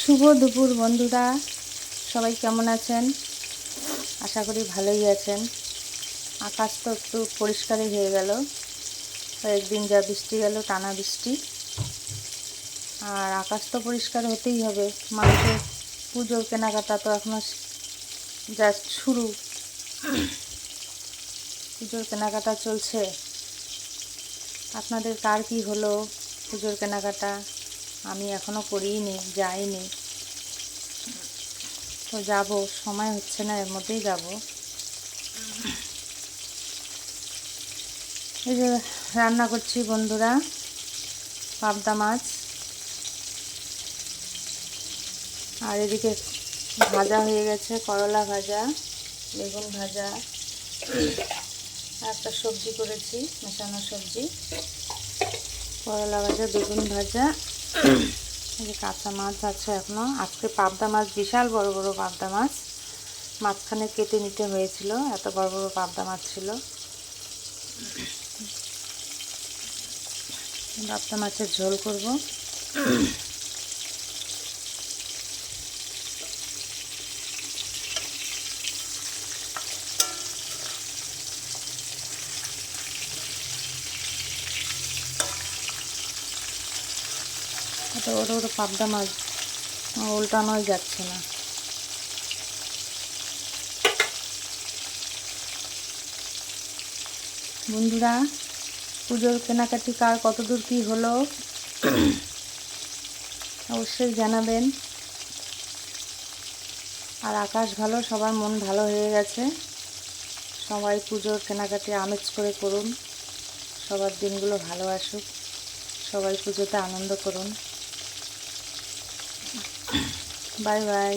শুভ দুপুর বন্ধুরা, সবাই কেমন আছেন? আশা করি ভালোই আছেন। আকাশ তো একটু পরিষ্কারই হয়ে গেল। কয়েকদিন যা বৃষ্টি গেল, টানা বৃষ্টি, আর আকাশ তো পরিষ্কার হতেই হবে। মানুষের পুজোর কেনাকাটা তো এখনও জাস্ট শুরু। পুজোর কেনাকাটা চলছে। আপনাদের কার কি হলো পুজোর কেনাকাটা? আমি এখনও করিনি, যাইনি। তো যাব, সময় হচ্ছে না, এর মধ্যেই যাব। এই যে রান্না করছি বন্ধুরা, পাবদা মাছ, আর এদিকে ভাজা হয়ে গেছে, করলা ভাজা, বেগুন ভাজা, একটা সবজি করেছি, মেশানো সবজি, করলা ভাজা, বেগুন ভাজা, এই যে কাঁচা মাছ আছে এখনও। আজকে পাবদা মাছ, বিশাল বড় বড় পাবদা মাছ, মাঝখানে কেটে নিতে হয়েছিল, এত বড় বড় পাবদা মাছ ছিল। পাবদা মাছের ঝোল করব। এত বড় বড় পাবদা মাছ উল্টানোই যাচ্ছে না। বন্ধুরা, পুজোর কেনাকাটি কার কতদূর কী হলো অবশ্যই জানাবেন। আর আকাশ ভালো, সবার মন ভালো হয়ে গেছে। সবাই পুজোর কেনাকাটি আমেজ করে করুন, সবার দিনগুলো ভালো আসুক, সবাই পুজোতে আনন্দ করুন। Bye bye.